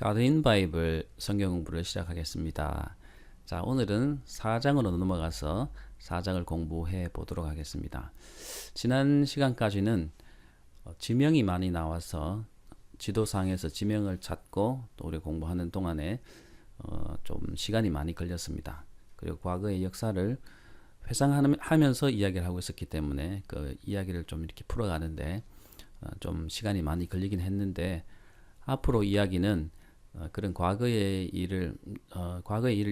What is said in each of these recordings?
God in Bible 성경 공부를 시작하겠습니다. 자, 오늘은 4장으로 넘어가서 4장을 공부해 보도록 하겠습니다. 지난 시간까지는 지명이 많이 나와서 지도상에서 지명을 찾고 또 우리 공부하는 동안에 좀 시간이 많이 걸렸습니다. 그리고 과거의 역사를 회상하면서 이야기를 하고 있었기 때문에 그 이야기를 좀 이렇게 풀어가는데 좀 시간이 많이 걸리긴 했는데, 앞으로 이야기는 그런 과거의 일을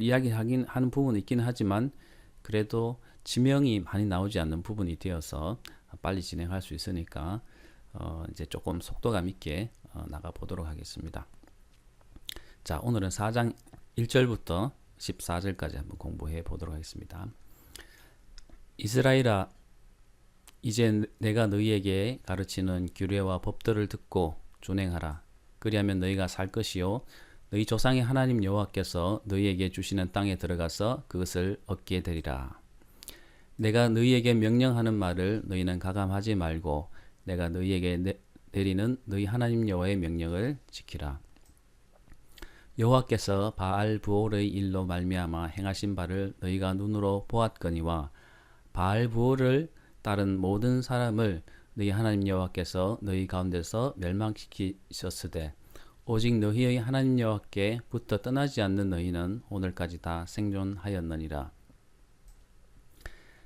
이야기하긴 하는 부분이 있긴 하지만 그래도 지명이 많이 나오지 않는 부분이 되어서 빨리 진행할 수 있으니까 이제 조금 속도감 있게 나가 보도록 하겠습니다. 자, 오늘은 4장 1절부터 14절까지 한번 공부해 보도록 하겠습니다. 이스라엘아, 이제 내가 너희에게 가르치는 규례와 법들을 듣고 준행하라. 그리하면 너희가 살 것이요 너희 조상의 하나님 여호와께서 너희에게 주시는 땅에 들어가서 그것을 얻게 되리라. 내가 너희에게 명령하는 말을 너희는 가감하지 말고 내가 너희에게 내리는 너희 하나님 여호와의 명령을 지키라. 여호와께서 바알 부올의 일로 말미암아 행하신 바를 너희가 눈으로 보았거니와 바알 부올을 따른 모든 사람을 너희 하나님 여호와께서 너희 가운데서 멸망시키셨으되 오직 너희의 하나님 여호와께 붙어 떠나지 않는 너희는 오늘까지 다 생존하였느니라.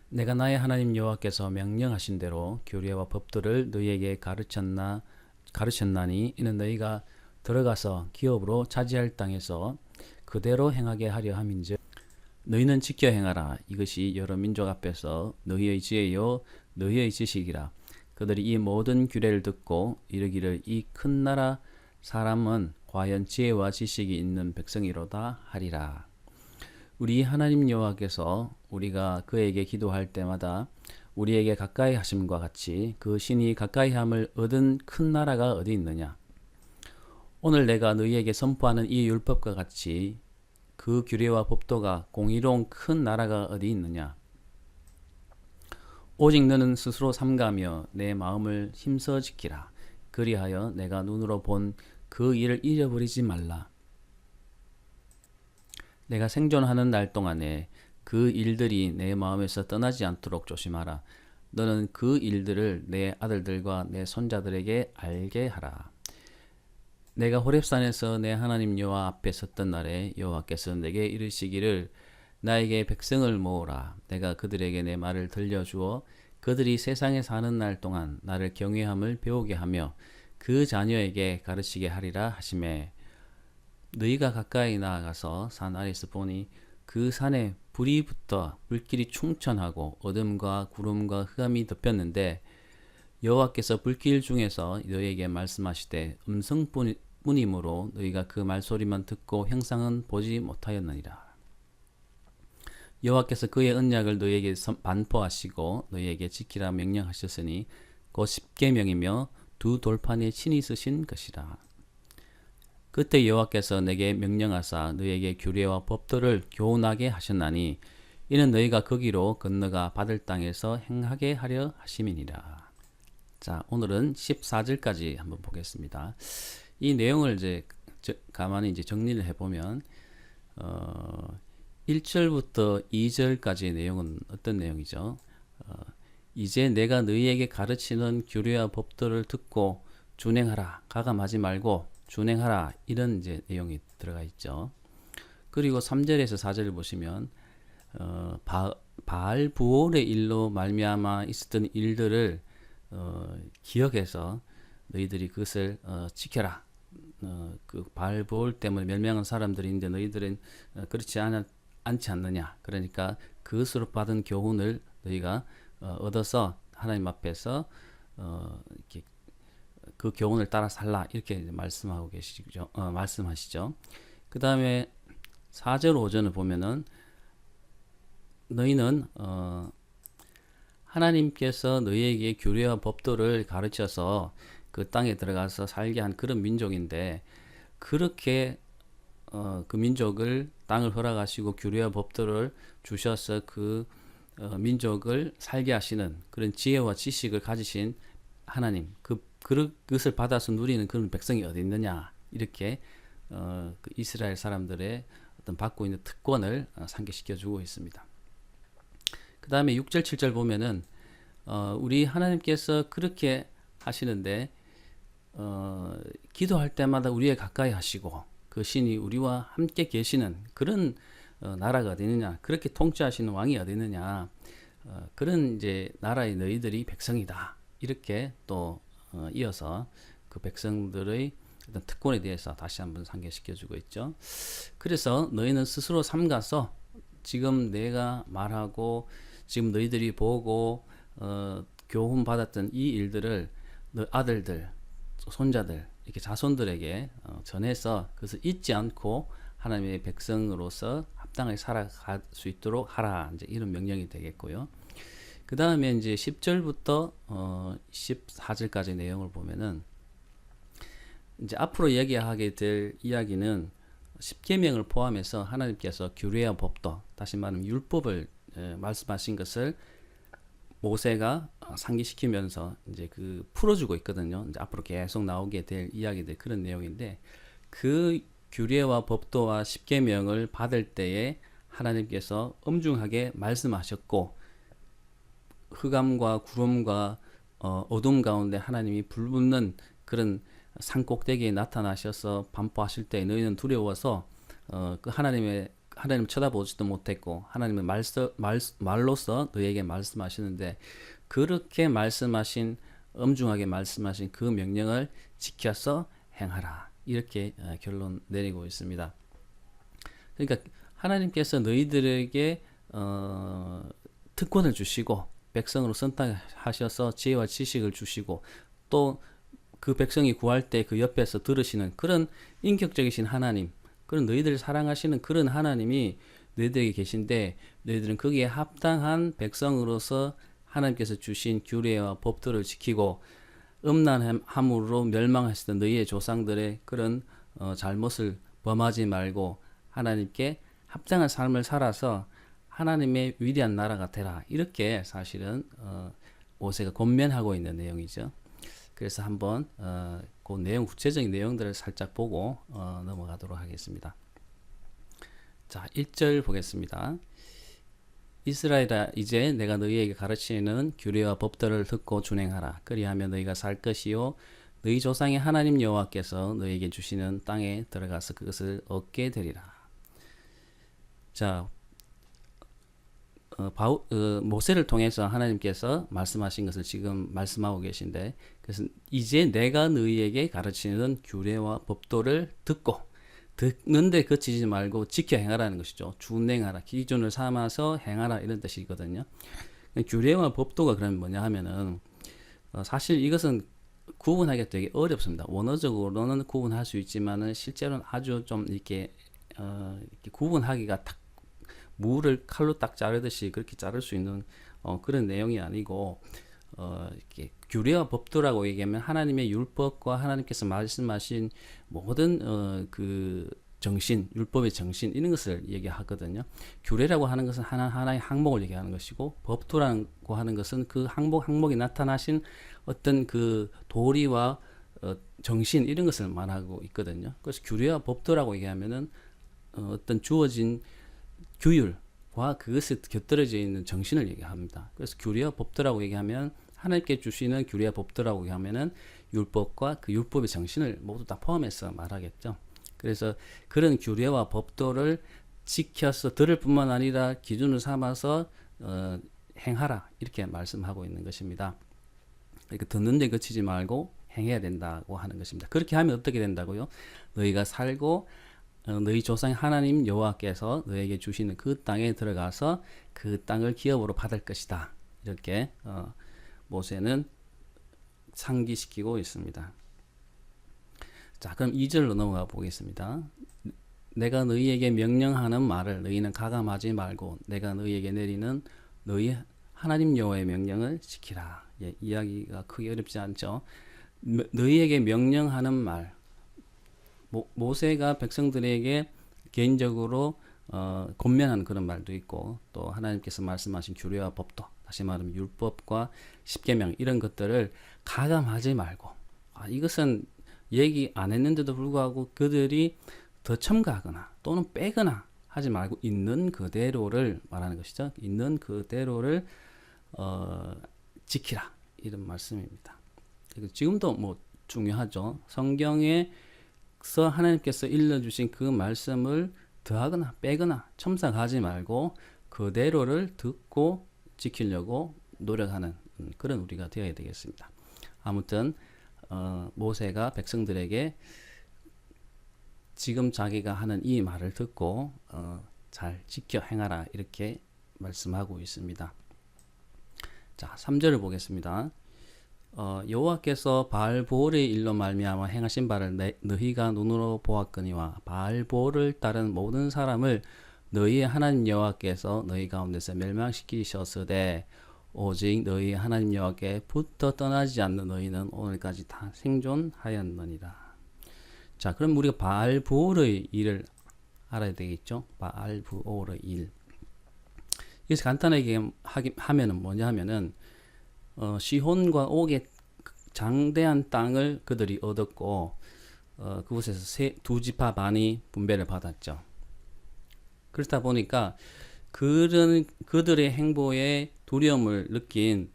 내가 나의 하나님 여호와께서 명령하신 대로 규례와 법도를 너희에게 가르쳤나니 이는 너희가 들어가서 기업으로 차지할 땅에서 그대로 행하게 하려 함인즉 너희는 지켜 행하라. 이것이 여러 민족 앞에서 너희의 지혜요 너희의 지식이라. 그들이 이 모든 규례를 듣고 이르기를 이 큰 나라 사람은 과연 지혜와 지식이 있는 백성이로다 하리라. 우리 하나님 여호와께서 우리가 그에게 기도할 때마다 우리에게 가까이 하심과 같이 그 신이 가까이 함을 얻은 큰 나라가 어디 있느냐. 오늘 내가 너희에게 선포하는 이 율법과 같이 그 규례와 법도가 공의로운 큰 나라가 어디 있느냐. 오직 너는 스스로 삼가며 내 마음을 힘써 지키라. 그리하여 내가 눈으로 본 그 일을 잊어버리지 말라. 내가 생존하는 날 동안에 그 일들이 내 마음에서 떠나지 않도록 조심하라. 너는 그 일들을 내 아들들과 내 손자들에게 알게 하라. 내가 호렙산에서 내 하나님 여호와 앞에 섰던 날에 여호와께서 내게 이르시기를 나에게 백성을 모으라. 내가 그들에게 내 말을 들려주어 그들이 세상에 사는 날 동안 나를 경외함을 배우게 하며 그 자녀에게 가르치게 하리라 하시매, 너희가 가까이 나아가서 산 아래에서 보니 그 산에 불이 붙어 불길이 충천하고 어둠과 구름과 흑암이 덮였는데 여호와께서 불길 중에서 너희에게 말씀하시되 음성뿐이므로 너희가 그 말소리만 듣고 형상은 보지 못하였느니라. 여호와께서 그의 언약을 너희에게 반포하시고 너희에게 지키라 명령하셨으니 곧 십계명이며 두 돌판에 친히 쓰신 것이라. 그때 여호와께서 내게 명령하사 너희에게 규례와 법도를 교훈하게 하셨나니 이는 너희가 거기로 건너가 받을 땅에서 행하게 하려 하심이니라. 자, 오늘은 14절까지 한번 보겠습니다. 이 내용을 이제 가만히 이제 정리를 해보면 1절부터 2절까지의 내용은 어떤 내용이죠? 이제 내가 너희에게 가르치는 규례와 법도를 듣고 준행하라. 가감하지 말고 준행하라. 이런 이제 내용이 들어가 있죠. 그리고 3절에서 4절을 보시면 바알 부올의 일로 말미암아 있었던 일들을 기억해서 너희들이 그것을 지켜라. 그 바알 부올 때문에 멸망한 사람들인데 너희들은 그렇지 않지 않느냐. 그러니까 그것으로 받은 교훈을 너희가 얻어서 하나님 앞에서 이렇게 그 교훈을 따라 살라. 이렇게 말씀하고 계시죠. 말씀하시죠. 그 다음에 4절 5절을 보면은 너희는 하나님께서 너희에게 규례와 법도를 가르쳐서 그 땅에 들어가서 살게 한 그런 민족인데, 그렇게 그 민족을 땅을 허락하시고 규례와 법도를 주셔서 그 민족을 살게 하시는 그런 지혜와 지식을 가지신 하나님, 그것을 받아서 누리는 그런 백성이 어디 있느냐, 이렇게 그 이스라엘 사람들의 어떤 받고 있는 특권을 상기시켜 주고 있습니다. 그 다음에 6절 7절 보면은 우리 하나님께서 그렇게 하시는데 기도할 때마다 우리에 가까이 하시고 그 신이 우리와 함께 계시는 그런 나라가 어디 있느냐, 그렇게 통치하시는 왕이 어디 있느냐, 그런 이제 나라의 너희들이 백성이다, 이렇게 또 이어서 그 백성들의 어떤 특권에 대해서 다시 한번 상기시켜주고 있죠. 그래서 너희는 스스로 삼가서 지금 내가 말하고 지금 너희들이 보고 교훈 받았던 이 일들을 너 아들들, 손자들, 이렇게 자손들에게 전해서 그것을 잊지 않고 하나님의 백성으로서 합당하게 살아갈 수 있도록 하라. 이제 이런 명령이 되겠고요. 그 다음에 이제 10절부터 14절까지 내용을 보면은 이제 앞으로 얘기하게 될 이야기는 십계명을 포함해서 하나님께서 규례와 법도, 다시 말하면 율법을 말씀하신 것을 모세가 상기시키면서 이제 그 풀어주고 있거든요. 이제 앞으로 계속 나오게 될 이야기들, 그런 내용인데, 그 규례와 법도와 십계명을 받을 때에 하나님께서 엄중하게 말씀하셨고, 흑암과 구름과 어둠 가운데 하나님이 불붙는 그런 산 꼭대기에 나타나셔서 반포하실 때 너희는 두려워서 그 하나님 쳐다보지도 못했고 하나님의 말로서 너희에게 말씀하시는데, 그렇게 말씀하신, 엄중하게 말씀하신 그 명령을 지켜서 행하라, 이렇게 결론 내리고 있습니다. 그러니까 하나님께서 너희들에게 특권을 주시고 백성으로 선택하셔서 지혜와 지식을 주시고, 또 그 백성이 구할 때 그 옆에서 들으시는 그런 인격적이신 하나님, 그런 너희들을 사랑하시는 그런 하나님이 너희들에게 계신데, 너희들은 거기에 합당한 백성으로서 하나님께서 주신 규례와 법도를 지키고 음란함으로 멸망하시던 너희의 조상들의 그런 잘못을 범하지 말고 하나님께 합당한 삶을 살아서 하나님의 위대한 나라가 되라, 이렇게 사실은 모세가 권면하고 있는 내용이죠. 그래서 한번 그 내용, 구체적인 내용들을 살짝 보고 넘어가도록 하겠습니다. 자, 1절 보겠습니다. 이스라엘아, 이제 내가 너희에게 가르치는 규례와 법도를 듣고 준행하라. 그리하면 너희가 살 것이요 너희 조상의 하나님 여호와께서 너희에게 주시는 땅에 들어가서 그것을 얻게 되리라. 자, 모세를 통해서 하나님께서 말씀하신 것을 지금 말씀하고 계신데, 그래서 이제 내가 너희에게 가르치는 규례와 법도를 듣는데 그치지 말고 지켜 행하라는 것이죠. 준행하라, 기준을 삼아서 행하라, 이런 뜻이거든요. 규례와 법도가 그러면 뭐냐 하면은 사실 이것은 구분하기가 되게 어렵습니다. 원어적으로는 구분할 수 있지만은 실제로는 아주 좀 이렇게 구분하기가 딱 무를 칼로 딱 자르듯이 그렇게 자를 수 있는 그런 내용이 아니고, 이렇게 규례와 법도라고 얘기하면 하나님의 율법과 하나님께서 말씀하신 모든 그 정신, 율법의 정신, 이런 것을 얘기하거든요. 규례라고 하는 것은 하나의 항목을 얘기하는 것이고, 법도라고 하는 것은 그 항목이 나타나신 어떤 그 도리와 정신, 이런 것을 말하고 있거든요. 그래서 규례와 법도라고 얘기하면은 어떤 주어진 규율과 그것에 곁들여져 있는 정신을 얘기합니다. 그래서 규례와 법도라고 얘기하면, 하나님께 주시는 규례와 법도라고 얘기하면은 율법과 그 율법의 정신을 모두 다 포함해서 말하겠죠. 그래서 그런 규례와 법도를 지켜서 들을 뿐만 아니라 기준을 삼아서 행하라, 이렇게 말씀하고 있는 것입니다. 그러니까 듣는 데 그치지 말고 행해야 된다고 하는 것입니다. 그렇게 하면 어떻게 된다고요? 너희가 살고 너희 조상 하나님 여호와께서 너에게 주시는 그 땅에 들어가서 그 땅을 기업으로 받을 것이다, 이렇게 모세는 상기시키고 있습니다. 자, 그럼 2절로 넘어가 보겠습니다. 내가 너희에게 명령하는 말을 너희는 가감하지 말고 내가 너희에게 내리는 너희 하나님 여호와의 명령을 지키라. 예, 이야기가 크게 어렵지 않죠. 너희에게 명령하는 말, 모세가 백성들에게 개인적으로 권면하는 그런 말도 있고, 또 하나님께서 말씀하신 규례와 법도, 다시 말하면 율법과 십계명, 이런 것들을 가감하지 말고, 이것은 얘기 안 했는데도 불구하고 그들이 더 첨가하거나 또는 빼거나 하지 말고 있는 그대로를 말하는 것이죠. 있는 그대로를 지키라 이런 말씀입니다. 그리고 지금도 뭐 중요하죠. 성경에서 하나님께서 일러주신 그 말씀을 더하거나 빼거나 첨삭하지 말고 그대로를 듣고 지키려고 노력하는 그런 우리가 되어야 되겠습니다. 아무튼 모세가 백성들에게 지금 자기가 하는 이 말을 듣고 잘 지켜 행하라 이렇게 말씀하고 있습니다. 자, 3절을 보겠습니다. 여호와께서 바알보올의 일로 말미암아 행하신 바를 너희가 눈으로 보았거니와 바알보올을 따른 모든 사람을 너희의 하나님 여호와께서 너희 가운데서 멸망시키셨으되 오직 너희 하나님 여호와께 붙어 떠나지 않는 너희는 오늘까지 다 생존하였느니라. 자, 그럼 우리가 바알보올의 일을 알아야 되겠죠? 바알보올의 일. 여기서 간단하게 하면은 뭐냐 하면은 시혼과 옥의 장대한 땅을 그들이 얻었고 그곳에서 두 지파 반이 분배를 받았죠. 그렇다 보니까 그들의 행보에 두려움을 느낀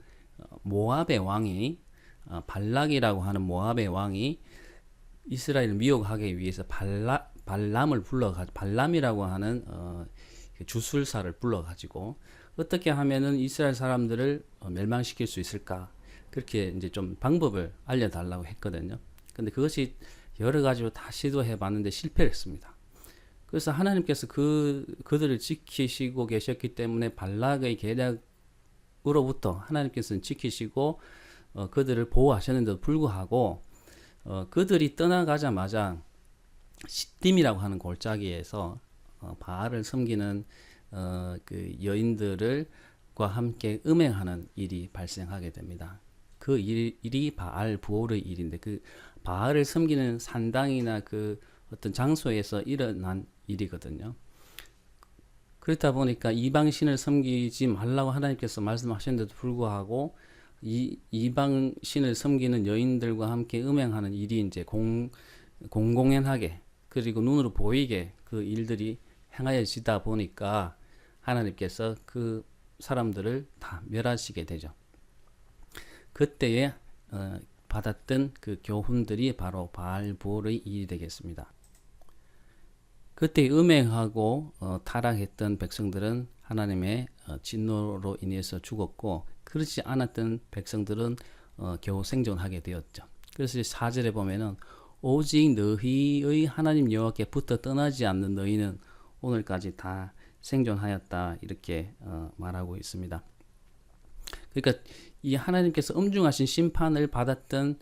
모압의 왕이 발락이라고 하는 모압의 왕이 이스라엘을 미혹하기 위해서 발람을 불러가지고 발람이라고 하는 주술사를 불러가지고 어떻게 하면은 이스라엘 사람들을 멸망시킬 수 있을까 그렇게 이제 좀 방법을 알려달라고 했거든요. 근데 그것이 여러 가지로 다 시도해 봤는데 실패를 했습니다. 그래서 하나님께서 그들을 지키시고 계셨기 때문에 발락의 계략으로부터 하나님께서는 지키시고 그들을 보호하셨는데도 불구하고 그들이 떠나가자마자 시딤이라고 하는 골짜기에서 바알을 섬기는 그 여인들과 함께 음행하는 일이 발생하게 됩니다. 그 일이 바알 부올의 일인데 그 바알을 섬기는 산당이나 그 어떤 장소에서 일어난 일이거든요. 그렇다 보니까 이방신을 섬기지 말라고 하나님께서 말씀하셨는데도 불구하고 이방신을 섬기는 여인들과 함께 음행하는 일이 이제 공공연하게 그리고 눈으로 보이게 그 일들이 행하여지다 보니까 하나님께서 그 사람들을 다 멸하시게 되죠. 그때에 받았던 그 교훈들이 바로 바알보올의 일이 되겠습니다. 그때 음행하고 타락했던 백성들은 하나님의 진노로 인해서 죽었고 그렇지 않았던 백성들은 겨우 생존하게 되었죠. 그래서 4절에 보면은 오직 너희의 하나님 여호와께 붙어 떠나지 않는 너희는 오늘까지 다 생존하였다 이렇게 말하고 있습니다. 그러니까 이 하나님께서 엄중하신 심판을 받았던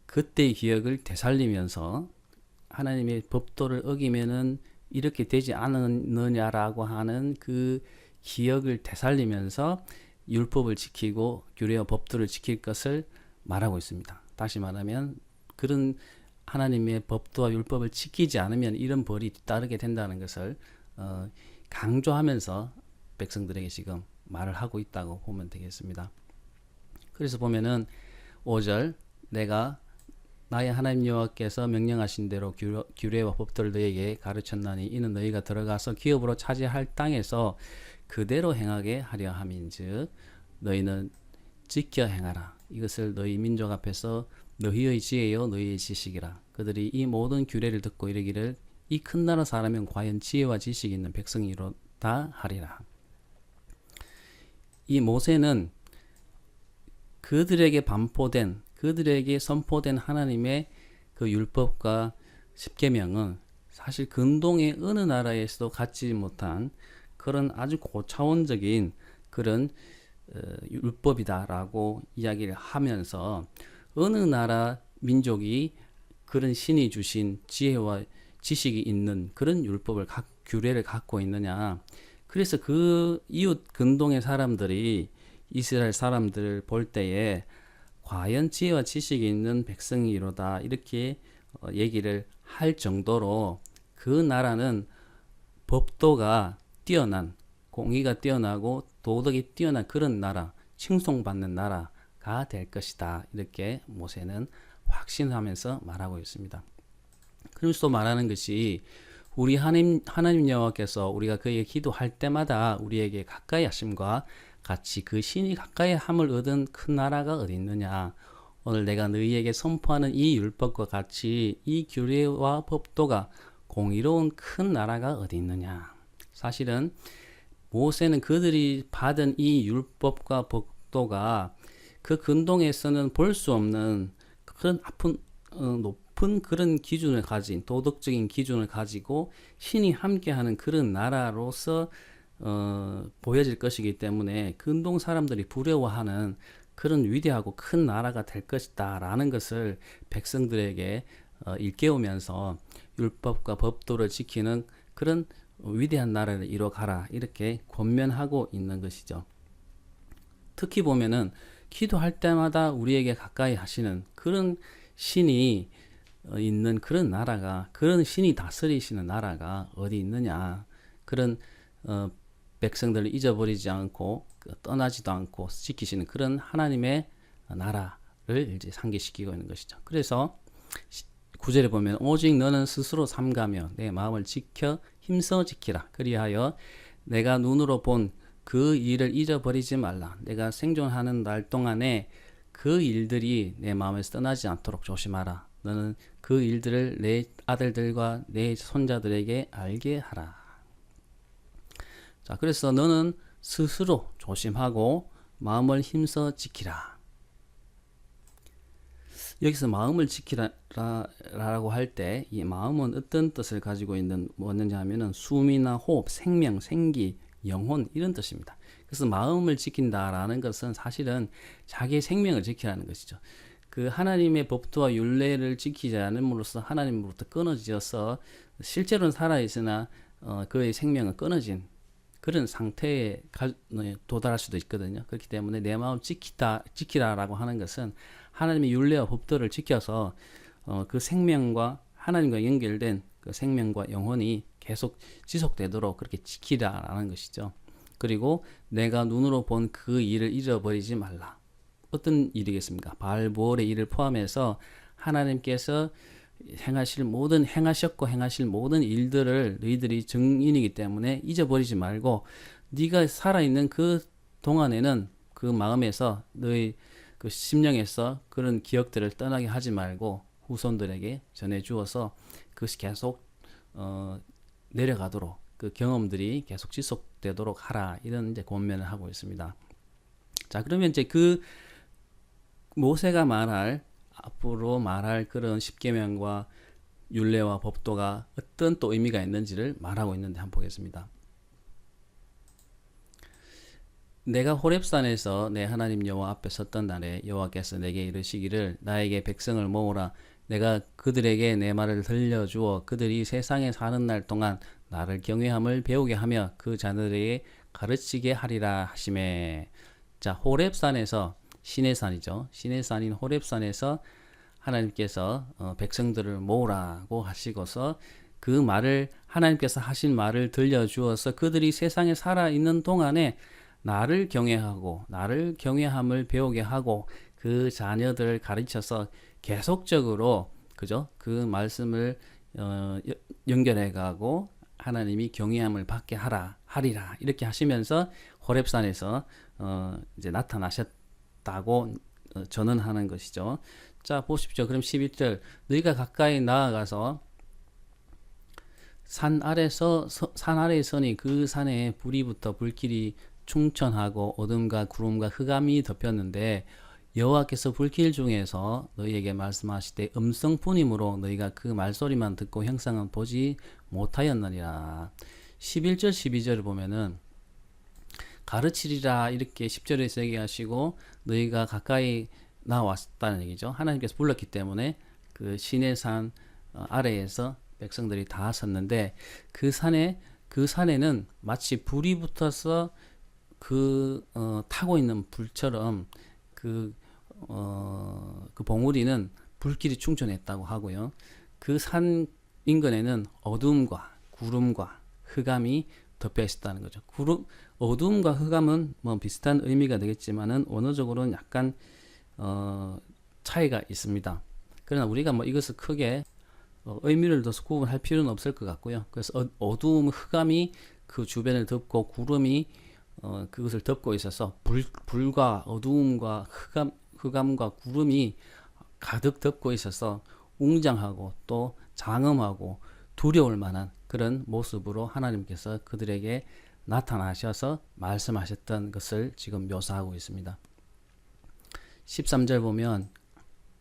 그때의 기억을 되살리면서 하나님의 법도를 어기면은 이렇게 되지 않느냐라고 하는 그 기억을 되살리면서 율법을 지키고 규례와 법도를 지킬 것을 말하고 있습니다. 다시 말하면 그런 하나님의 법도와 율법을 지키지 않으면 이런 벌이 따르게 된다는 것을 강조하면서 백성들에게 지금 말을 하고 있다고 보면 되겠습니다. 그래서 보면은 5절 내가 나의 하나님 여호와께서 명령하신 대로 규례와 법도를 너희에게 가르쳤나니 이는 너희가 들어가서 기업으로 차지할 땅에서 그대로 행하게 하려 함인즉 너희는 지켜 행하라. 이것을 너희 민족 앞에서 너희의 지혜요 너희의 지식이라. 그들이 이 모든 규례를 듣고 이르기를 이 큰 나라 사람은 과연 지혜와 지식이 있는 백성이로다 하리라. 이 모세는 그들에게 선포된 하나님의 그 율법과 십계명은 사실 근동의 어느 나라에서도 갖지 못한 그런 아주 고차원적인 그런 율법이다라고 이야기를 하면서 어느 나라 민족이 그런 신이 주신 지혜와 지식이 있는 그런 율법을 규례를 갖고 있느냐. 그래서 그 이웃 근동의 사람들이 이스라엘 사람들을 볼 때에 과연 지혜와 지식이 있는 백성이로다 이렇게 얘기를 할 정도로 그 나라는 법도가 뛰어난 공의가 뛰어나고 도덕이 뛰어난 그런 나라, 칭송받는 나라가 될 것이다 이렇게 모세는 확신하면서 말하고 있습니다. 그러면서 또 말하는 것이 우리 하나님 여호와께서 우리가 그에게 기도할 때마다 우리에게 가까이 하심과 같이 그 신이 가까이 함을 얻은 큰 나라가 어디 있느냐. 오늘 내가 너희에게 선포하는 이 율법과 같이 이 규례와 법도가 공의로운 큰 나라가 어디 있느냐. 사실은 모세는 그들이 받은 이 율법과 법도가 그 근동에서는 볼 수 없는 그런 높은 그런 기준을 가진 도덕적인 기준을 가지고 신이 함께하는 그런 나라로서 보여질 것이기 때문에 근동 사람들이 부러워하는 그런 위대하고 큰 나라가 될 것이다 라는 것을 백성들에게 일깨우면서 율법과 법도를 지키는 그런 위대한 나라를 이뤄가라 이렇게 권면하고 있는 것이죠. 특히 보면은 기도할 때마다 우리에게 가까이 하시는 그런 신이 있는 그런 나라가, 그런 신이 다스리시는 나라가 어디 있느냐. 그런 백성들을 잊어버리지 않고 떠나지도 않고 지키시는 그런 하나님의 나라를 이제 상기시키고 있는 것이죠. 그래서 9절에 보면 오직 너는 스스로 삼가며 내 마음을 지켜 힘써 지키라. 그리하여 내가 눈으로 본 그 일을 잊어버리지 말라. 내가 생존하는 날 동안에 그 일들이 내 마음에서 떠나지 않도록 조심하라. 너는 그 일들을 내 아들들과 내 손자들에게 알게 하라. 자, 그래서 너는 스스로 조심하고 마음을 힘써 지키라. 여기서 마음을 지키라라고 할 때 이 마음은 어떤 뜻을 가지고 뭐였는지 하면은 숨이나 호흡, 생명, 생기, 영혼 이런 뜻입니다. 그래서 마음을 지킨다라는 것은 사실은 자기의 생명을 지키라는 것이죠. 그 하나님의 법도와 율례를 지키지 않음으로써 하나님으로부터 끊어져서 실제로는 살아있으나 그의 생명은 끊어진 그런 상태에 도달할 수도 있거든요. 그렇기 때문에 내 마음 지키라라고 하는 것은 하나님의 율례와 법도를 지켜서 그 생명과 하나님과 연결된 그 생명과 영혼이 계속 지속되도록 그렇게 지키라라는 것이죠. 그리고 내가 눈으로 본 그 일을 잊어버리지 말라. 어떤 일이겠습니까? 바알보올의 일을 포함해서 하나님께서 행하셨고 행하실 모든 일들을 너희들이 증인이기 때문에 잊어버리지 말고 네가 살아있는 그 동안에는 그 마음에서 너희 그 심령에서 그런 기억들을 떠나게 하지 말고 후손들에게 전해 주어서 그것이 계속 내려가도록 그 경험들이 계속 지속되도록 하라 이런 이제 권면을 하고 있습니다. 자, 그러면 이제 그 모세가 앞으로 말할 그런 십계명과 율례와 법도가 어떤 또 의미가 있는지를 말하고 있는데 한번 보겠습니다. 내가 호렙산에서 내 하나님 여호와 앞에 섰던 날에 여호와께서 내게 이르시기를 나에게 백성을 모으라. 내가 그들에게 내 말을 들려주어 그들이 세상에 사는 날 동안 나를 경외함을 배우게 하며 그 자녀들에게 가르치게 하리라 하시매. 자, 호렙산에서 신의 산이죠. 신의 산인 호렙산에서 하나님께서 백성들을 모으라고 하시고서 그 말을 하나님께서 하신 말을 들려주어서 그들이 세상에 살아있는 동안에 나를 경외하고 나를 경외함을 배우게 하고 그 자녀들을 가르쳐서 계속적으로 그죠? 그 말씀을 연결해 가고 하나님이 경외함을 받게 하리라 이렇게 하시면서 호렙산에서 이제 나타나셨다고 전언하는 것이죠. 자, 보십시오. 그럼 11절 너희가 가까이 나아가서 산 아래에 서니 그 산에 불이 붙어 불길이 충천하고 어둠과 구름과 흑암이 덮였는데 여호와께서 불길 중에서 너희에게 말씀하시되 음성뿐이므로 너희가 그 말소리만 듣고 형상은 보지 못하였느니라. 11절 12절을 보면은 가르치리라 이렇게 10절에서 얘기하시고 너희가 가까이 나왔다는 얘기죠. 하나님께서 불렀기 때문에 그 시내 산 아래에서 백성들이 다 섰는데 그 산에는 마치 불이 붙어서 타고 있는 불처럼 그 봉우리는 불길이 충천했다고 하고요. 그 산 인근에는 어둠과 구름과 흑암이 덮여 있었다는 거죠. 어둠과 흑암은 뭐 비슷한 의미가 되겠지만은 언어적으로는 약간 차이가 있습니다. 그러나 우리가 뭐 이것을 크게 의미를 둬서 구분할 필요는 없을 것 같고요. 그래서 어두움, 흑암이 그 주변을 덮고 구름이 그것을 덮고 있어서 불과 어두움과 흑암과 구름이 가득 덮고 있어서 웅장하고 또 장엄하고 두려울 만한 그런 모습으로 하나님께서 그들에게 나타나셔서 말씀하셨던 것을 지금 묘사하고 있습니다. 13절 보면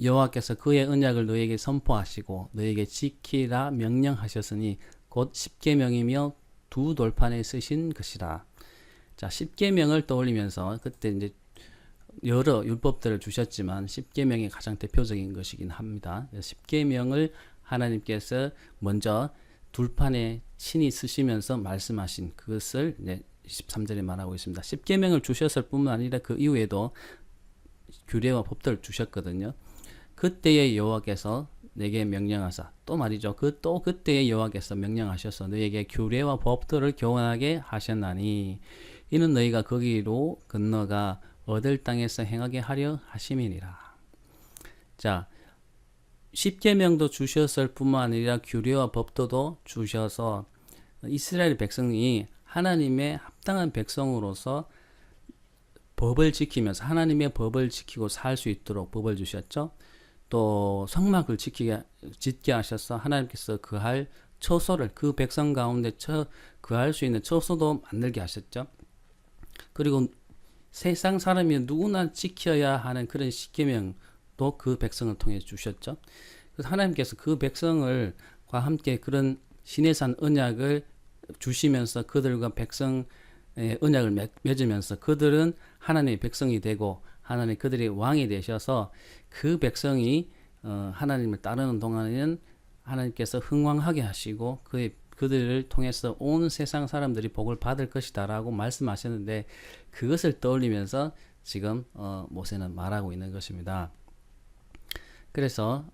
여호와께서 그의 언약을 너에게 선포하시고 너에게 지키라 명령하셨으니 곧 십계명이며 두 돌판에 쓰신 것이라. 자, 십계명을 떠올리면서 그때 이제 여러 율법들을 주셨지만 십계명이 가장 대표적인 것이긴 합니다. 십계명을 하나님께서 먼저 둘판에 친히 쓰시면서 말씀하신 그것을 이제 13절에 말하고 있습니다. 십계명을 주셨을 뿐만 아니라 그 이후에도 규례와 법들을 주셨거든요. 그때의 여호와께서 내게 명령하사, 또 말이죠. 그때의 여호와께서 명령하셔서 너에게 규례와 법들을 교훈하게 하셨나니 이는 너희가 거기로 건너가 얻을 땅에서 행하게 하려 하심이니라. 자, 십계명도 주셨을 뿐만 아니라 규례와 법도도 주셔서 이스라엘 백성이 하나님의 합당한 백성으로서 법을 지키면서 하나님의 법을 지키고 살 수 있도록 법을 주셨죠. 또 성막을 짓게 하셔서 하나님께서 그할 처소를 그 백성 가운데 그할 수 있는 처소도 만들게 하셨죠. 그리고 세상 사람이 누구나 지켜야 하는 그런 십계명도 그 백성을 통해 주셨죠. 그래서 하나님께서 그 백성과 함께 그런 시내산 언약을 주시면서 그들과 백성의 언약을 맺으면서 그들은 하나님의 백성이 되고 하나님 그들의 왕이 되셔서 그 백성이 하나님을 따르는 동안에는 하나님께서 흥왕하게 하시고 그들을 통해서 온 세상 사람들이 복을 받을 것이다라고 말씀하셨는데 그것을 떠올리면서 지금 모세는 말하고 있는 것입니다. 그래서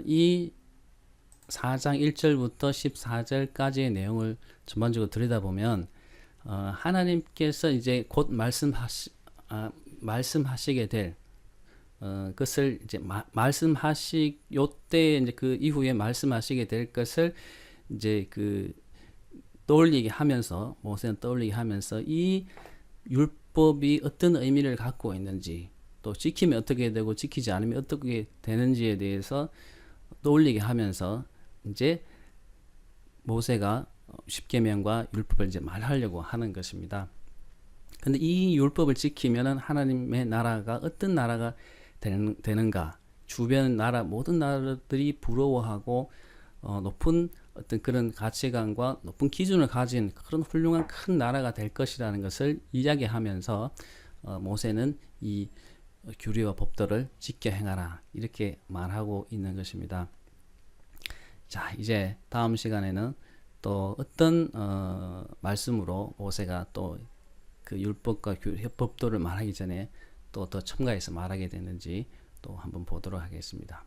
이 4장 1절부터 14절까지의 내용을 전반적으로 들여다보면 하나님께서 이제 곧 말씀하시게 될 것을 이제 요때 이제 그 이후에 말씀하시게 될 것을 이제 떠올리게 하면서 모세는 떠올리게 하면서 이 율법이 어떤 의미를 갖고 있는지 또 지키면 어떻게 되고 지키지 않으면 어떻게 되는지에 대해서 떠올리게 하면서 이제 모세가 십계명과 율법을 이제 말하려고 하는 것입니다. 근데 이 율법을 지키면은 하나님의 나라가 어떤 나라가 되는가? 주변 나라 모든 나라들이 부러워하고 높은 어떤 그런 가치관과 높은 기준을 가진 그런 훌륭한 큰 나라가 될 것이라는 것을 이야기하면서 모세는 이 규례와 법도를 지켜 행하라 이렇게 말하고 있는 것입니다. 자, 이제 다음 시간에는 또 어떤 말씀으로 모세가 또 그 율법과 법도를 말하기 전에 또 더 첨가해서 말하게 되는지 또 한번 보도록 하겠습니다.